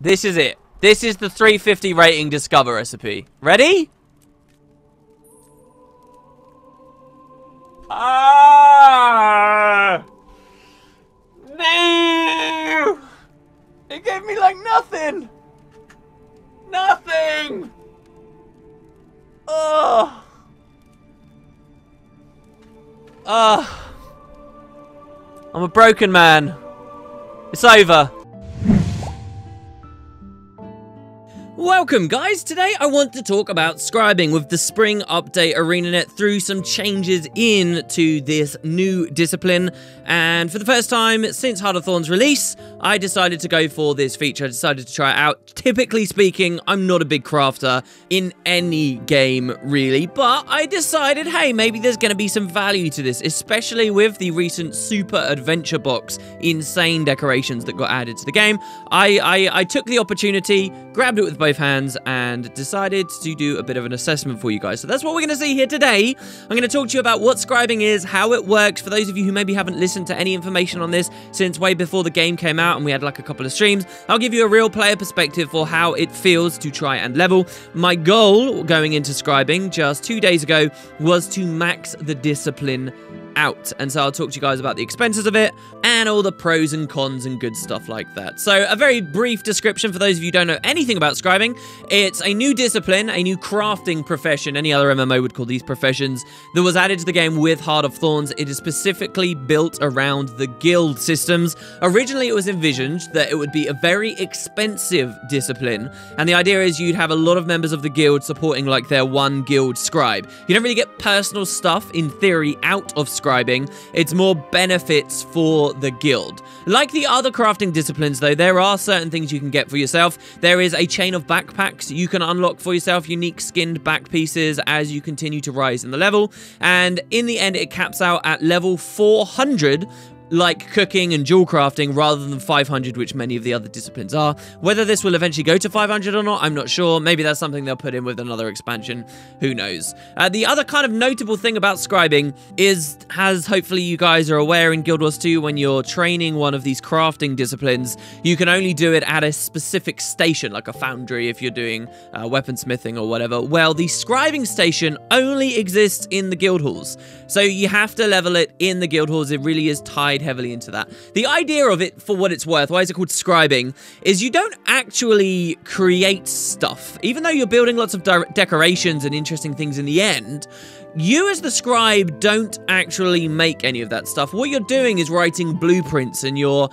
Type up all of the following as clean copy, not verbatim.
This is it. This is the 350 rating Discover recipe. Ready? Ah! No! It gave me like nothing! Nothing! Oh! I'm a broken man. It's over. Welcome guys, today I want to talk about scribing with the spring update. ArenaNet threw some changes into this new discipline, and for the first time since Heart of Thorns release, I decided to go for this feature. I decided to try it out. Typically speaking, I'm not a big crafter in any game really, but I decided, hey, maybe there's going to be some value to this, especially with the recent Super Adventure Box insane decorations that got added to the game. I took the opportunity, grabbed it with both hands, and decided to do a bit of an assessment for you guys. So that's what we're going to see here today. I'm going to talk to you about what scribing is, how it works. For those of you who maybe haven't listened to any information on this since way before the game came out and we had like a couple of streams, I'll give you a real player perspective for how it feels to try and level. My goal going into scribing just 2 days ago was to max the discipline out, and so I'll talk to you guys about the expenses of it and all the pros and cons and good stuff like that. So a very brief description for those of you who don't know anything about scribing. It's a new discipline, a new crafting profession. Any other MMO would call these professions, that was added to the game with Heart of Thorns. It is specifically built around the guild systems. Originally it was envisioned that it would be a very expensive discipline, and the idea is you'd have a lot of members of the guild supporting like their one guild scribe. You don't really get personal stuff in theory out of scribing. It's more benefits for the guild. Like the other crafting disciplines though, there are certain things you can get for yourself. There is a chain of backpacks you can unlock for yourself, unique skinned back pieces as you continue to rise in the level, and in the end it caps out at level 400, like cooking and jewel crafting, rather than 500, which many of the other disciplines are. Whether this will eventually go to 500 or not, I'm not sure. Maybe that's something they'll put in with another expansion. Who knows? The other kind of notable thing about scribing is, as hopefully you guys are aware in Guild Wars 2, when you're training one of these crafting disciplines, you can only do it at a specific station, like a foundry if you're doing weaponsmithing or whatever. Well, the scribing station only exists in the guild halls, so you have to level it in the guild halls. It really is tied heavily into that. The idea of it, for what it's worth, why is it called scribing, is you don't actually create stuff. Even though you're building lots of decorations and interesting things in the end, you as the scribe don't actually make any of that stuff. What you're doing is writing blueprints, and you're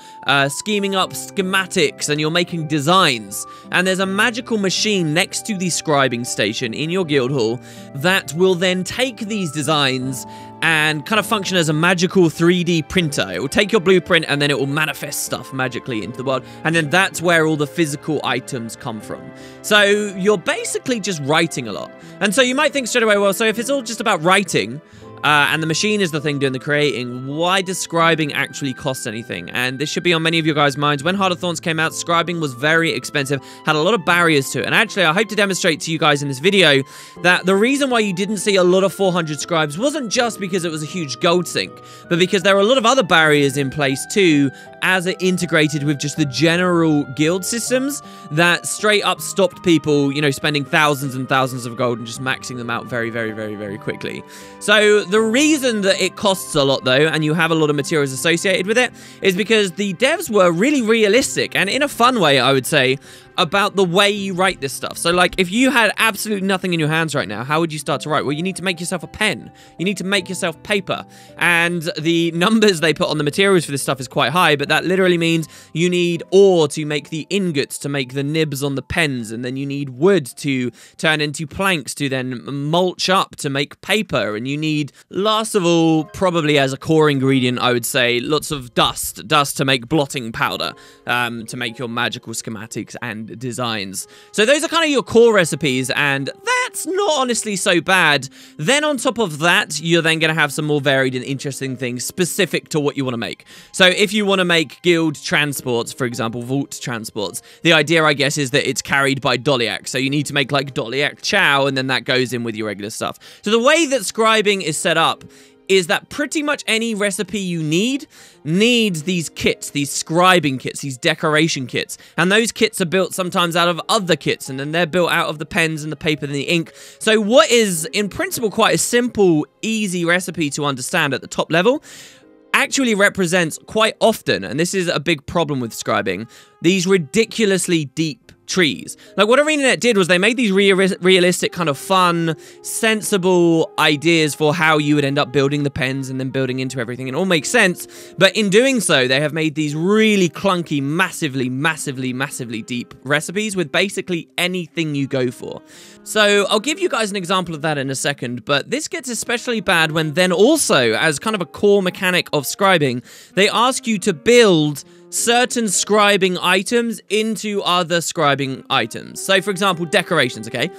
scheming up schematics, and you're making designs. And there's a magical machine next to the scribing station in your guild hall that will then take these designs and kind of function as a magical 3D printer. It will take your blueprint and then it will manifest stuff magically into the world, and then that's where all the physical items come from. So you're basically just writing a lot. And so you might think straight away, well, so if it's all just about writing, and the machine is the thing doing the creating, why does scribing actually cost anything? And this should be on many of your guys' minds. When Heart of Thorns came out, scribing was very expensive, had a lot of barriers to it. And actually, I hope to demonstrate to you guys in this video that the reason why you didn't see a lot of 400 scribes wasn't just because it was a huge gold sink, but because there were a lot of other barriers in place too, as it integrated with just the general guild systems that straight up stopped people, you know, spending thousands and thousands of gold and just maxing them out very, very, very, very quickly. So the reason that it costs a lot though, and you have a lot of materials associated with it, is because the devs were really realistic, and in a fun way, I would say, about the way you write this stuff. So like, if you had absolutely nothing in your hands right now, how would you start to write? Well, you need to make yourself a pen. You need to make yourself paper. And the numbers they put on the materials for this stuff is quite high, but that literally means you need ore to make the ingots, to make the nibs on the pens, and then you need wood to turn into planks to then mulch up to make paper, and you need, last of all, probably as a core ingredient, I would say, lots of dust to make blotting powder, to make your magical schematics and designs. So those are kind of your core recipes, and that's not honestly so bad. Then on top of that, you're then going to have some more varied and interesting things specific to what you want to make. So if you want to make guild transports, for example, vault transports, the idea, I guess, is that it's carried by Doliac. So you need to make like Doliac chow, and then that goes in with your regular stuff. So the way that scribing is set up is that pretty much any recipe you needs these kits, these scribing kits, these decoration kits. And those kits are built sometimes out of other kits, and then they're built out of the pens and the paper and the ink. So what is, in principle, quite a simple, easy recipe to understand at the top level actually represents quite often, and this is a big problem with scribing, these ridiculously deep trees. Like, what ArenaNet did was they made these realistic, kind of fun, sensible ideas for how you would end up building the pens and then building into everything. It all makes sense, but in doing so, they have made these really clunky, massively deep recipes with basically anything you go for. So I'll give you guys an example of that in a second, but this gets especially bad when then also, as kind of a core mechanic of scribing, they ask you to build certain scribing items into other scribing items. So, for example, decorations, okay?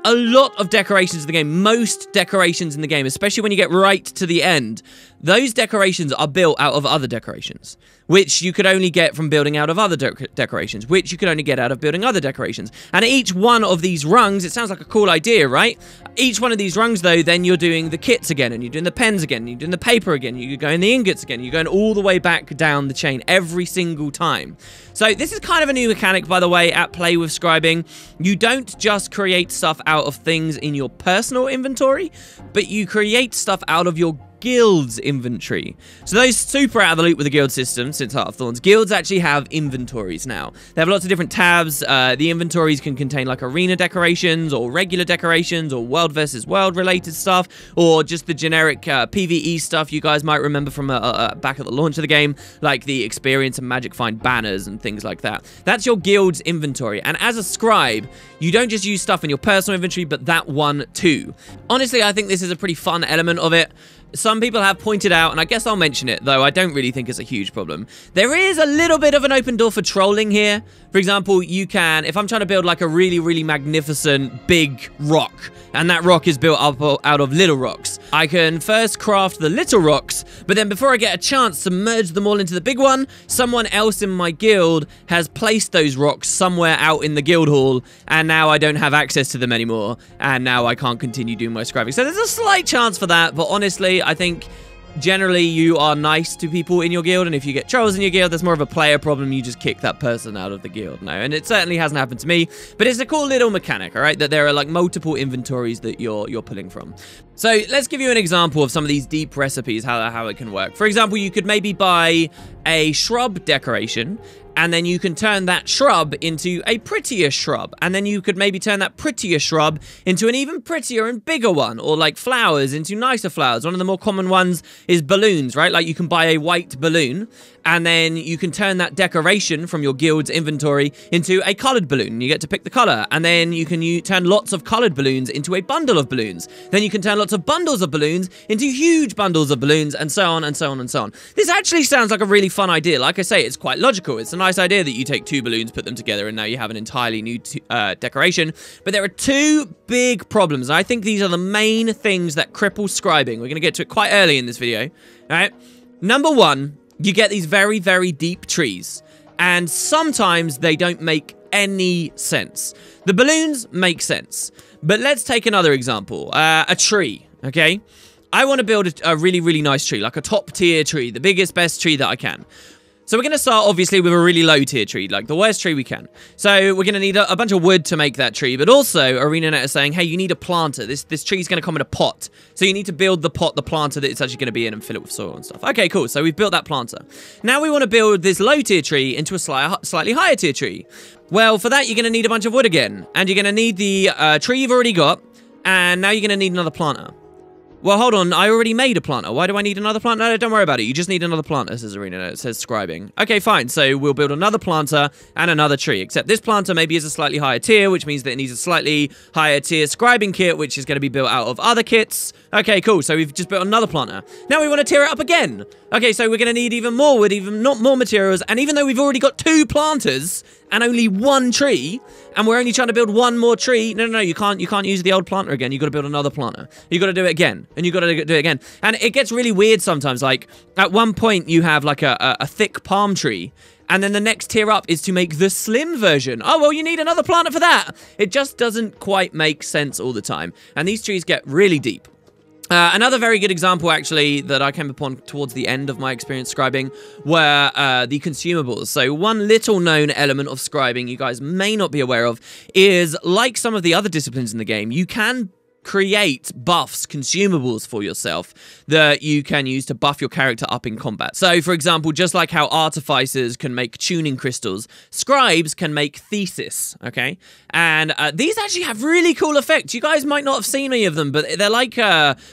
A lot of decorations in the game, most decorations in the game, especially when you get right to the end, those decorations are built out of other decorations, which you could only get from building out of other decorations, which you could only get out of building other decorations. And each one of these rungs, it sounds like a cool idea, right? Each one of these rungs, though, then you're doing the kits again, and you're doing the pens again, and you're doing the paper again, you're going the ingots again, you're going all the way back down the chain every single time. So this is kind of a new mechanic, by the way, at play with scribing. You don't just create stuff out of things in your personal inventory, but you create stuff out of your guild's inventory. So those super out of the loop with the guild system since Heart of Thorns. Guilds actually have inventories now. They have lots of different tabs. The inventories can contain like arena decorations or regular decorations or world versus world related stuff, or just the generic PvE stuff you guys might remember from back at the launch of the game, like the experience and magic find banners and things like that. That's your guild's inventory. And as a scribe, you don't just use stuff in your personal inventory, but that one too. Honestly, I think this is a pretty fun element of it. Some people have pointed out, and I guess I'll mention it, though I don't really think it's a huge problem. There is a little bit of an open door for trolling here. For example, you can, if I'm trying to build like a really magnificent big rock, and that rock is built up out of little rocks, I can first craft the little rocks, but then before I get a chance to merge them all into the big one, someone else in my guild has placed those rocks somewhere out in the guild hall, and now I don't have access to them anymore, and now I can't continue doing my scribing. So there's a slight chance for that, but honestly, I think generally you are nice to people in your guild, and if you get trolls in your guild, that's more of a player problem. You just kick that person out of the guild. No, and it certainly hasn't happened to me, but it's a cool little mechanic, all right, that there are like multiple inventories that you're pulling from. So let's give you an example of some of these deep recipes, how it can work. For example, you could maybe buy a shrub decoration, and then you can turn that shrub into a prettier shrub, and then you could maybe turn that prettier shrub into an even prettier and bigger one, or like flowers into nicer flowers. One of the more common ones is balloons, right? Like you can buy a white balloon, and then you can turn that decoration from your guild's inventory into a colored balloon. You get to pick the color, and then you can turn lots of colored balloons into a bundle of balloons. Then you can turn lots of bundles of balloons into huge bundles of balloons, and so on and so on and so on. This actually sounds like a really fun idea. Like I say, it's quite logical. It's a nice idea that you take two balloons, put them together, and now you have an entirely new decoration. But there are two big problems. I think these are the main things that cripple scribing. We're going to get to it quite early in this video. All right. Number one, you get these very deep trees, and sometimes they don't make any sense. The balloons make sense, but let's take another example. A tree, okay? I want to build a really nice tree, like a top tier tree, the biggest, best tree that I can. So we're going to start, obviously, with a really low tier tree, like the worst tree we can. So we're going to need a bunch of wood to make that tree, but also ArenaNet is saying, hey, you need a planter. This tree is going to come in a pot. So you need to build the planter that it's actually going to be in, and fill it with soil and stuff. Okay, cool. So we've built that planter. Now we want to build this low tier tree into a slightly higher tier tree. Well, for that, you're going to need a bunch of wood again, and you're going to need the tree you've already got, and now you're going to need another planter. Well, hold on, I already made a planter. Why do I need another planter? No, don't worry about it. You just need another planter, says ArenaNet. It says scribing. Okay, fine. So we'll build another planter and another tree. Except this planter maybe is a slightly higher tier, which means that it needs a slightly higher tier scribing kit, which is going to be built out of other kits. Okay, cool. So we've just built another planter. Now we want to tier it up again. Okay, so we're going to need even more wood, not more materials. And even though we've already got two planters and only one tree, and we're only trying to build one more tree, no, you can't use the old planter again. You've got to build another planter. You've got to do it again, and you've got to do it again. And it gets really weird sometimes. Like, at one point, you have like a thick palm tree, and then the next tier up is to make the slim version. Oh, well, you need another planter for that. It just doesn't quite make sense all the time. And these trees get really deep. Another very good example, actually, that I came upon towards the end of my experience scribing were the consumables. So one little known element of scribing you guys may not be aware of is, like some of the other disciplines in the game, you can create buffs, consumables for yourself that you can use to buff your character up in combat. So, for example, just like how artificers can make tuning crystals, scribes can make thesis, okay? And these actually have really cool effects. You guys might not have seen any of them, but they're like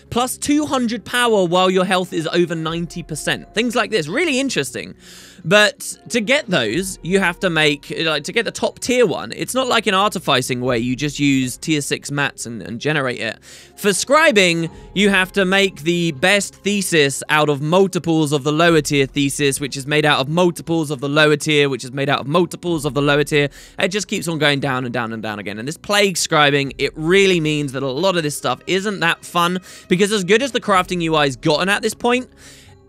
plus 200 power while your health is over 90%. Things like this, really interesting. But to get those, you have to make, like, to get the top tier one, it's not like in artificing where you just use tier 6 mats and generate it. For scribing, you have to make the best thesis out of multiples of the lower tier thesis, which is made out of multiples of the lower tier, which is made out of multiples of the lower tier. It just keeps on going down and down and down again. And this plague scribing, it really means that a lot of this stuff isn't that fun, because as good as the crafting UI's gotten at this point,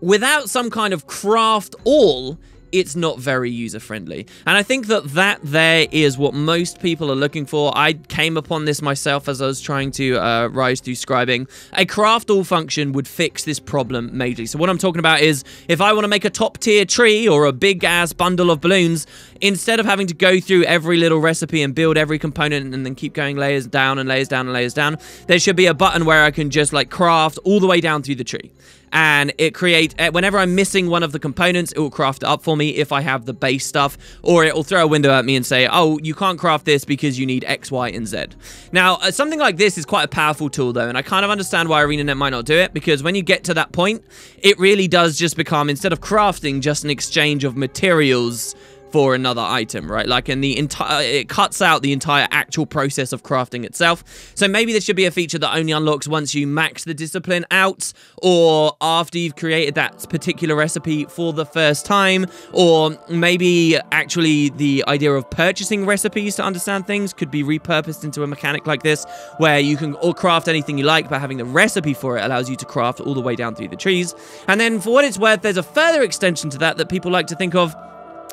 without some kind of craft all, it's not very user-friendly. And I think that there is what most people are looking for. I came upon this myself as I was trying to rise through scribing. A craft all function would fix this problem majorly. So what I'm talking about is, if I want to make a top-tier tree or a big-ass bundle of balloons, instead of having to go through every little recipe and build every component and then keep going layers down and layers down and layers down, there should be a button where I can just, like, craft all the way down through the tree. And it creates, whenever I'm missing one of the components, it will craft it up for me if I have the base stuff, or it will throw a window at me and say, oh, you can't craft this because you need X, Y, and Z. Now, something like this is quite a powerful tool, though, and I kind of understand why ArenaNet might not do it, because when you get to that point, it really does just become, instead of crafting, just an exchange of materials for another item, right? Like, in the entire, it cuts out the entire actual process of crafting itself. So maybe this should be a feature that only unlocks once you max the discipline out, or after you've created that particular recipe for the first time, or maybe actually the idea of purchasing recipes to understand things could be repurposed into a mechanic like this, where you can all craft anything you like, but having the recipe for it allows you to craft all the way down through the trees. And then, for what it's worth, there's a further extension to that people like to think of,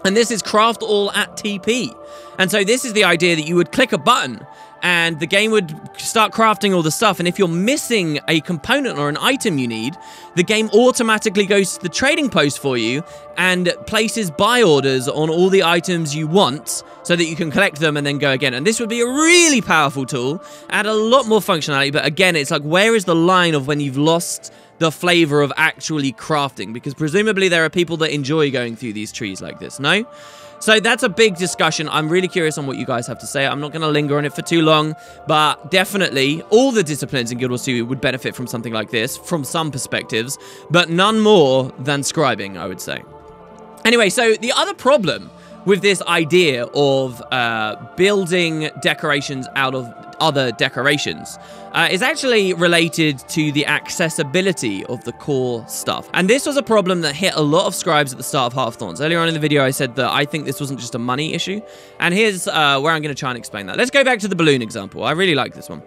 and this is craft all at TP. And so this is the idea that you would click a button and the game would start crafting all the stuff. And if you're missing a component or an item you need, the game automatically goes to the trading post for you and places buy orders on all the items you want so that you can collect them and then go again. And this would be a really powerful tool, add a lot more functionality. But again, it's like, where is the line of when you've lost the flavor of actually crafting? Because presumably there are people that enjoy going through these trees like this, no? So that's a big discussion. I'm really curious on what you guys have to say. I'm not going to linger on it for too long, but definitely all the disciplines in Guild Wars 2 would benefit from something like this, from some perspectives, but none more than scribing, I would say. Anyway, so the other problem with this idea of building decorations out of other decorations is actually related to the accessibility of the core stuff. And this was a problem that hit a lot of scribes at the start of Heart of Thorns. Earlier on in the video, I said that I think this wasn't just a money issue. And here's where I'm going to try and explain that. Let's go back to the balloon example. I really like this one.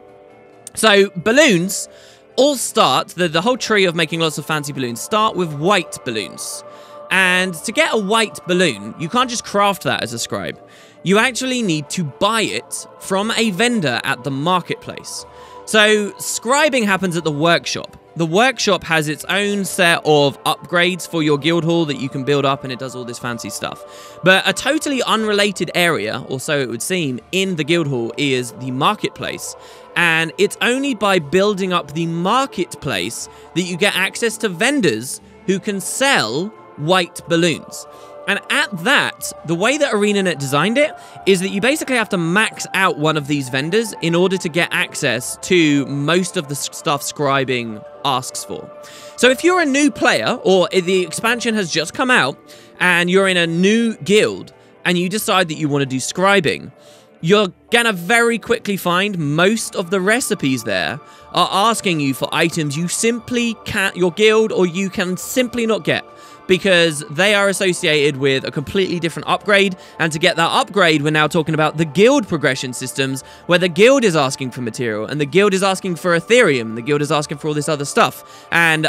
So balloons all start, the whole tree of making lots of fancy balloons start with white balloons. And to get a white balloon, you can't just craft that as a scribe. You actually need to buy it from a vendor at the marketplace. So scribing happens at the workshop. The workshop has its own set of upgrades for your guild hall that you can build up, and it does all this fancy stuff. But a totally unrelated area, or so it would seem, in the guild hall is the marketplace. And it's only by building up the marketplace that you get access to vendors who can sell white balloons. And at that, the way that ArenaNet designed it is that you basically have to max out one of these vendors in order to get access to most of the stuff scribing asks for. So if you're a new player, or if the expansion has just come out and you're in a new guild and you decide that you want to do scribing, you're gonna very quickly find most of the recipes there are asking you for items you simply can't, your guild or you can simply not get, because they are associated with a completely different upgrade. And to get that upgrade, we're now talking about the guild progression systems, where the guild is asking for material, and the guild is asking for Ethereum, and the guild is asking for all this other stuff. And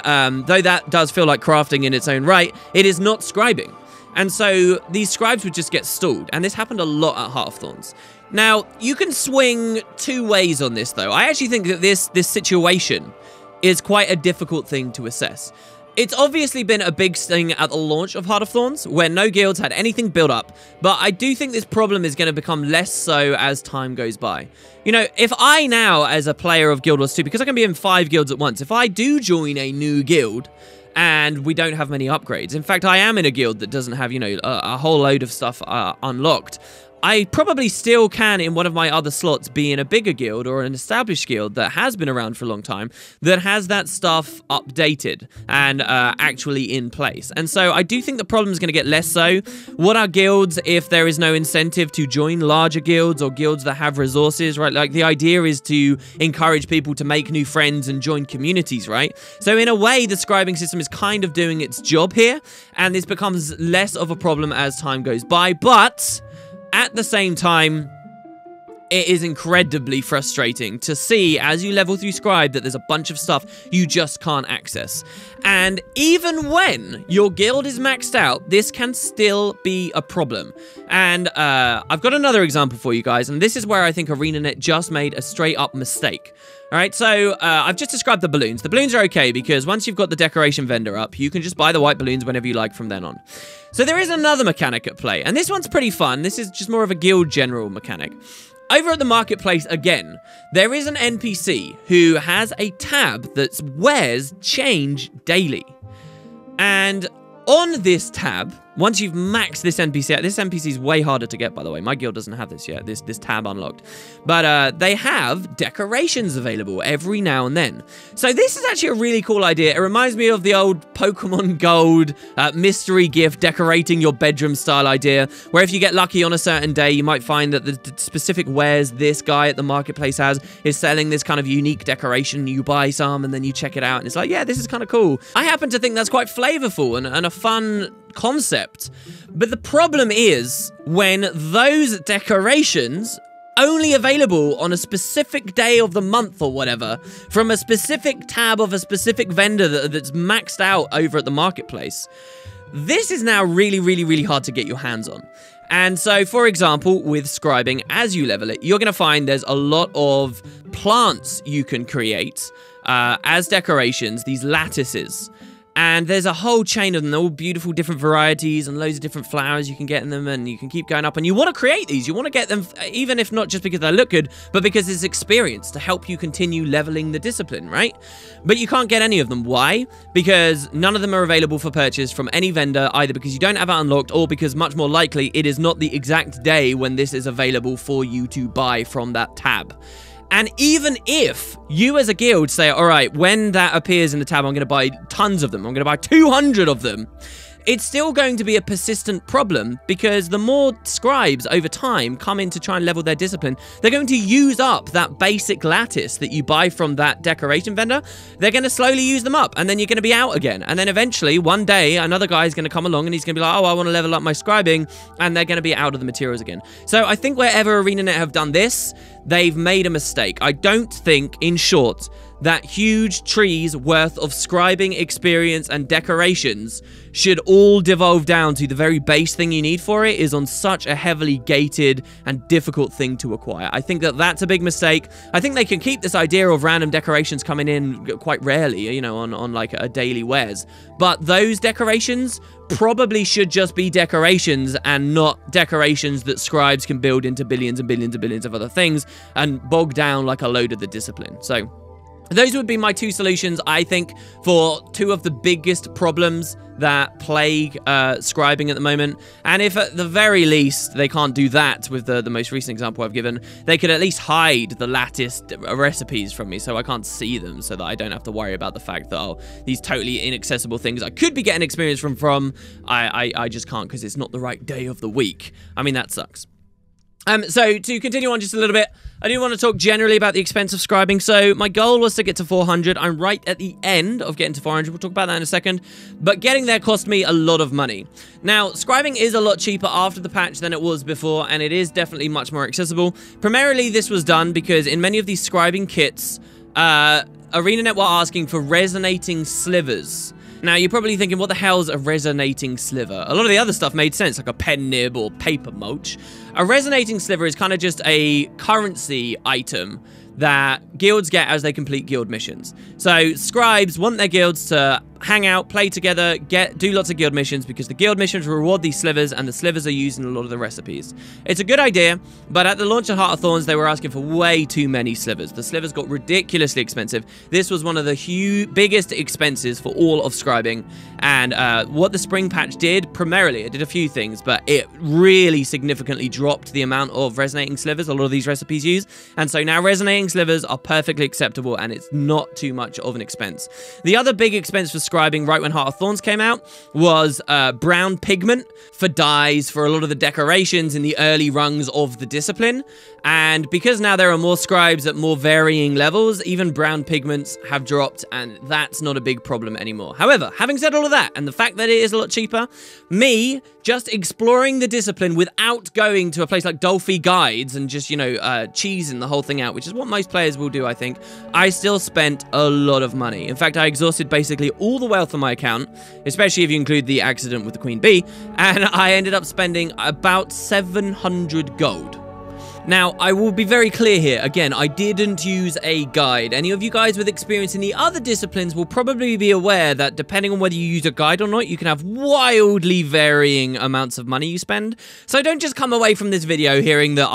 though that does feel like crafting in its own right, it is not scribing. And so these scribes would just get stalled, and this happened a lot at Heart of Thorns. Now, you can swing two ways on this, though. I actually think that this situation is quite a difficult thing to assess. It's obviously been a big thing at the launch of Heart of Thorns, where no guilds had anything built up, but I do think this problem is going to become less so as time goes by. You know, if I now, as a player of Guild Wars 2, because I can be in 5 guilds at once, if I do join a new guild, and we don't have many upgrades, in fact, I am in a guild that doesn't have, you know, a whole load of stuff unlocked, I probably still can, in one of my other slots, be in a bigger guild or an established guild that has been around for a long time, that has that stuff updated and actually in place. And so I do think the problem is going to get less so. What are guilds if there is no incentive to join larger guilds or guilds that have resources, right? Like, the idea is to encourage people to make new friends and join communities, right? So in a way, the scribing system is kind of doing its job here, and this becomes less of a problem as time goes by, but at the same time, it is incredibly frustrating to see, as you level through Scribe, that there's a bunch of stuff you just can't access. And even when your guild is maxed out, this can still be a problem. And I've got another example for you guys, and this is where I think ArenaNet just made a straight-up mistake. All right, so I've just described the balloons. The balloons are okay because once you've got the decoration vendor up, you can just buy the white balloons whenever you like from then on. So there is another mechanic at play, and this one's pretty fun. This is just more of a guild general mechanic. Over at the marketplace again, there is an NPC who has a tab that wares change daily. And on this tab, once you've maxed this NPC out, this NPC is way harder to get, by the way. My guild doesn't have this yet, this tab unlocked. But they have decorations available every now and then. So this is actually a really cool idea. It reminds me of the old Pokemon Gold mystery gift decorating your bedroom style idea, where if you get lucky on a certain day, you might find that the specific wares this guy at the marketplace has is selling this kind of unique decoration. You buy some and then you check it out and it's like, yeah, this is kind of cool. I happen to think that's quite flavorful and a fun concept. But the problem is when those decorations only available on a specific day of the month or whatever from a specific tab of a specific vendor that's maxed out over at the marketplace. This is now really, really, really hard to get your hands on. And so, for example, with scribing, as you level it, you're going to find there's a lot of plants you can create as decorations, these lattices. And there's a whole chain of them, all beautiful different varieties and loads of different flowers you can get in them, and you can keep going up. And you want to create these. You want to get them, even if not just because they look good, but because it's experience to help you continue leveling the discipline, right? But you can't get any of them. Why? Because none of them are available for purchase from any vendor, either because you don't have it unlocked or because much more likely it is not the exact day when this is available for you to buy from that tab. And even if you as a guild say, all right, when that appears in the tab, I'm going to buy tons of them. I'm going to buy 200 of them. It's still going to be a persistent problem because the more scribes over time come in to try and level their discipline, they're going to use up that basic lattice that you buy from that decoration vendor. They're going to slowly use them up, and then you're going to be out again. And then eventually, one day, another guy is going to come along and he's going to be like, oh, I want to level up my scribing, and they're going to be out of the materials again. So I think wherever ArenaNet have done this, they've made a mistake. I don't think, in short, that huge trees worth of scribing experience and decorations should all devolve down to the very base thing you need for it is on such a heavily gated and difficult thing to acquire. I think that that's a big mistake. I think they can keep this idea of random decorations coming in quite rarely, you know, on like a daily wares. But those decorations probably should just be decorations and not decorations that scribes can build into billions and billions and billions of other things and bog down like a load of the discipline. So those would be my two solutions, I think, for two of the biggest problems that plague scribing at the moment. And if at the very least they can't do that with the most recent example I've given, they could at least hide the lattice recipes from me so I can't see them, so that I don't have to worry about the fact that, oh, these totally inaccessible things I could be getting experience from, I just can't because it's not the right day of the week. I mean, that sucks. So to continue on just a little bit, I do want to talk generally about the expense of scribing. So my goal was to get to 400. I'm right at the end of getting to 400. We'll talk about that in a second. But getting there cost me a lot of money. Now, scribing is a lot cheaper after the patch than it was before, and it is definitely much more accessible. Primarily, this was done because in many of these scribing kits, ArenaNet were asking for resonating slivers. Now, you're probably thinking, what the hell's a resonating sliver? A lot of the other stuff made sense, like a pen nib or paper mulch. A resonating sliver is kind of just a currency item that guilds get as they complete guild missions. So scribes want their guilds to hang out, play together, do lots of guild missions, because the guild missions reward these slivers, and the slivers are used in a lot of the recipes. It's a good idea, but at the launch of Heart of Thorns, they were asking for way too many slivers. The slivers got ridiculously expensive. This was one of the biggest expenses for all of scribing, and what the spring patch did, primarily, it did a few things, but it really significantly dropped the amount of resonating slivers a lot of these recipes use, and so now resonating slivers are perfectly acceptable, and it's not too much of an expense. The other big expense for scribing right when Heart of Thorns came out was brown pigment for dyes for a lot of the decorations in the early rungs of the discipline, and because now there are more scribes at more varying levels, even brown pigments have dropped, and that's not a big problem anymore. However, having said all of that, and the fact that it is a lot cheaper, me just exploring the discipline without going to a place like Dolphy Guides and just, you know, cheesing the whole thing out, which is what most players will do, I think, I still spent a lot of money. In fact, I exhausted basically all the wealth on my account, especially if you include the accident with the Queen Bee, and I ended up spending about 700 gold. Now, I will be very clear here. Again, I didn't use a guide. Any of you guys with experience in the other disciplines will probably be aware that depending on whether you use a guide or not, you can have wildly varying amounts of money you spend. So don't just come away from this video hearing that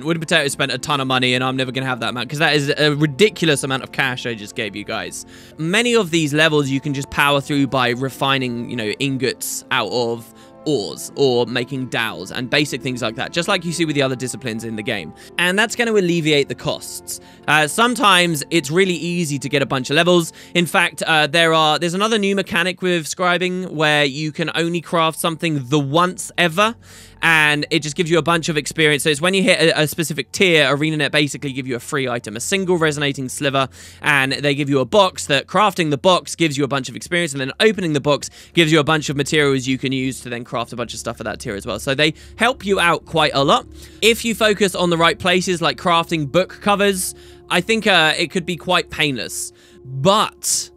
Wood Potato spent a ton of money and I'm never going to have that amount, because that is a ridiculous amount of cash I just gave you guys. Many of these levels you can just power through by refining, you know, ingots out of ores or making dowels and basic things like that, just like you see with the other disciplines in the game, and that's going to alleviate the costs. Sometimes it's really easy to get a bunch of levels. In fact, there's another new mechanic with scribing where you can only craft something the once ever, and it just gives you a bunch of experience. So it's when you hit a specific tier, ArenaNet basically give you a free item, a single resonating sliver, and they give you a box that crafting the box gives you a bunch of experience, and then opening the box gives you a bunch of materials you can use to then craft a bunch of stuff for that tier as well. So they help you out quite a lot. If you focus on the right places, like crafting book covers, I think it could be quite painless. But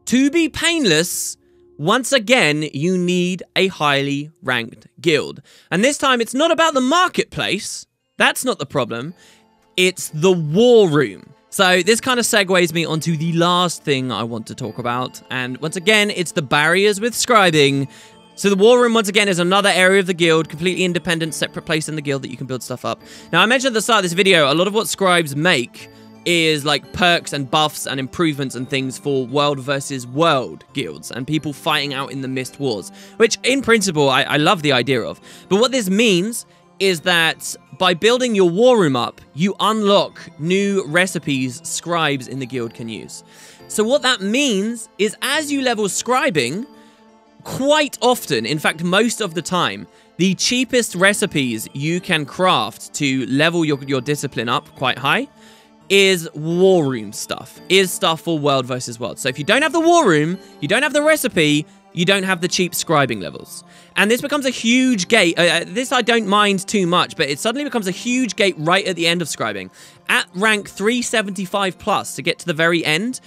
to be painless, once again, you need a highly ranked guild. And this time, it's not about the marketplace. That's not the problem. It's the war room. So this kind of segues me onto the last thing I want to talk about. And once again, it's the barriers with scribing. So the war room, once again, is another area of the guild, completely independent, separate place in the guild that you can build stuff up. Now, I mentioned at the start of this video, a lot of what scribes make is like perks and buffs and improvements and things for world versus world guilds and people fighting out in the Mist Wars, which in principle I love the idea of. But what this means is that by building your war room up, you unlock new recipes scribes in the guild can use. So what that means is as you level scribing, quite often, in fact most of the time, the cheapest recipes you can craft to level your discipline up quite high is war room stuff, is stuff for world versus world. So if you don't have the war room, you don't have the recipe, you don't have the cheap scribing levels. And this becomes a huge gate. This I don't mind too much, but it suddenly becomes a huge gate right at the end of scribing. At rank 375 plus to get to the very end,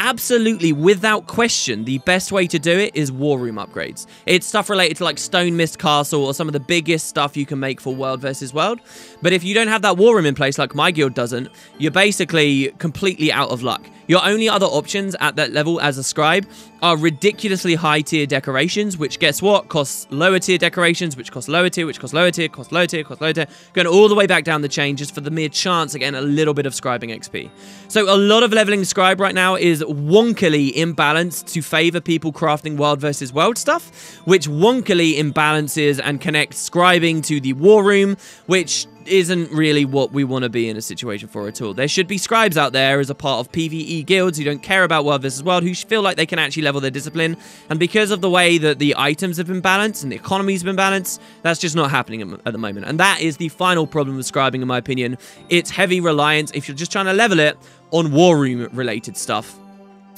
absolutely, without question, the best way to do it is war room upgrades. It's stuff related to like Stone Mist Castle or some of the biggest stuff you can make for world versus world. But if you don't have that war room in place, like my guild doesn't, you're basically completely out of luck. Your only other options at that level as a scribe are ridiculously high tier decorations, which guess what? Costs lower tier decorations, which cost lower tier, which cost lower tier, cost lower tier, cost lower tier, going all the way back down the chain just for the mere chance of getting a little bit of scribing XP. So a lot of leveling scribe right now is wonkily imbalanced to favor people crafting world versus world stuff, which wonkily imbalances and connects scribing to the war room, which isn't really what we want to be in a situation for at all. There should be scribes out there as a part of PvE guilds who don't care about world versus world, who feel like they can actually level their discipline, and because of the way that the items have been balanced and the economy's been balanced, that's just not happening at the moment. And that is the final problem with scribing, in my opinion. It's heavy reliance, if you're just trying to level it, on war room related stuff.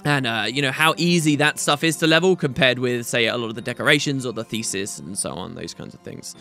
And, you know, how easy that stuff is to level compared with, say, a lot of the decorations or the thesis and so on, those kinds of things.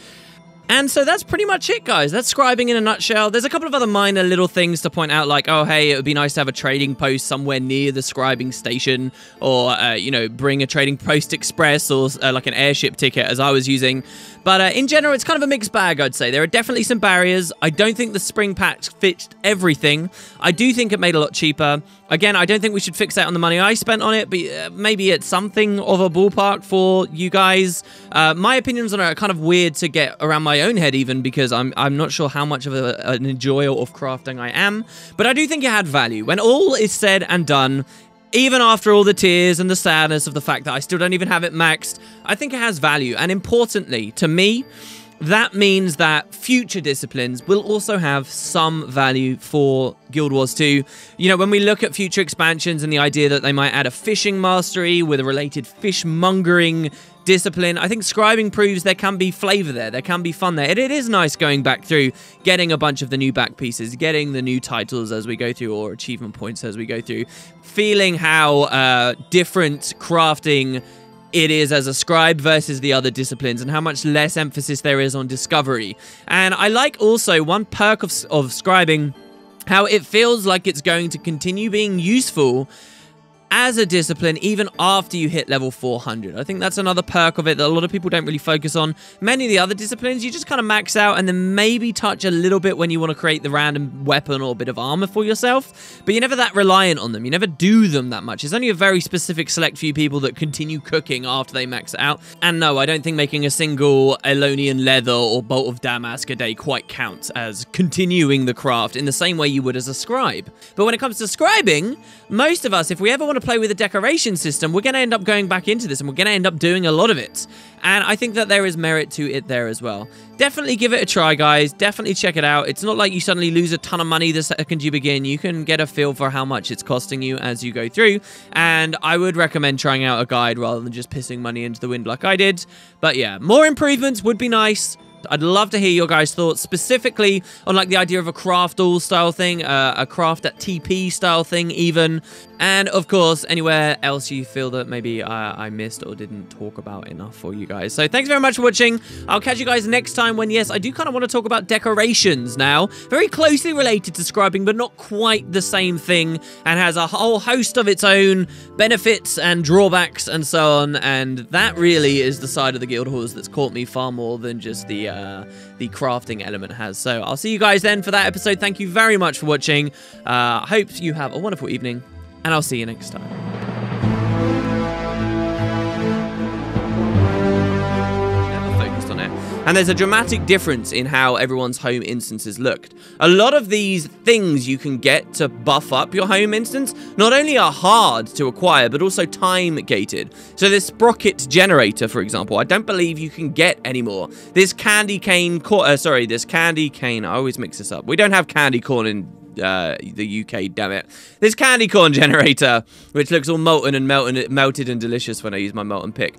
And so that's pretty much it, guys. That's scribing in a nutshell. There's a couple of other minor little things to point out, like, oh, hey, it would be nice to have a trading post somewhere near the scribing station, or, you know, bring a trading post express, or like an airship ticket, as I was using. But in general, it's kind of a mixed bag, I'd say. There are definitely some barriers. I don't think the spring patch fixed everything. I do think it made it a lot cheaper. Again, I don't think we should fixate on the money I spent on it, but maybe it's something of a ballpark for you guys. My opinions on it are kind of weird to get around my own head even, because I'm not sure how much of an enjoyer of crafting I am. But I do think it had value. When all is said and done, even after all the tears and the sadness of the fact that I still don't even have it maxed, I think it has value. And importantly, to me, that means that future disciplines will also have some value for Guild Wars 2. You know, when we look at future expansions and the idea that they might add a fishing mastery with a related fishmongering discipline, I think scribing proves there can be flavor there. There can be fun there. It is nice going back through, getting a bunch of the new back pieces, getting the new titles as we go through, or achievement points as we go through, feeling how different crafting it is as a scribe versus the other disciplines, and how much less emphasis there is on discovery. And I like also one perk of scribing, how it feels like it's going to continue being useful as a discipline even after you hit level 400. I think that's another perk of it that a lot of people don't really focus on. Many of the other disciplines, you just kind of max out and then maybe touch a little bit when you want to create the random weapon or bit of armor for yourself, but you're never that reliant on them. You never do them that much. It's only a very specific select few people that continue cooking after they max it out. And no, I don't think making a single Elonian leather or bolt of Damask a day quite counts as continuing the craft in the same way you would as a scribe. But when it comes to scribing, most of us, if we ever want to play with a decoration system, we're going to end up going back into this, and we're going to end up doing a lot of it. And I think that there is merit to it there as well. Definitely give it a try, guys. Definitely check it out. It's not like you suddenly lose a ton of money the second you begin. You can get a feel for how much it's costing you as you go through. And I would recommend trying out a guide rather than just pissing money into the wind like I did. But yeah, more improvements would be nice. I'd love to hear your guys' thoughts, specifically on like the idea of a craft all style thing, a craft at TP style thing even, and of course anywhere else you feel that maybe I missed or didn't talk about enough for you guys. So thanks very much for watching. I'll catch you guys next time when, yes, I do kind of want to talk about decorations now. Very closely related to scribing, but not quite the same thing, and has a whole host of its own benefits and drawbacks and so on, and that really is the side of the Guild Wars that's caught me far more than just the crafting element has. So I'll see you guys then for that episode. Thank you very much for watching. Hope you have a wonderful evening, and I'll see you next time. And there's a dramatic difference in how everyone's home instances looked. A lot of these things you can get to buff up your home instance not only are hard to acquire, but also time gated. So this sprocket generator, for example, I don't believe you can get anymore. This candy cane, this candy cane, I always mix this up. We don't have candy corn in the UK, damn it. This candy corn generator, which looks all molten and melted and delicious when I use my molten pick.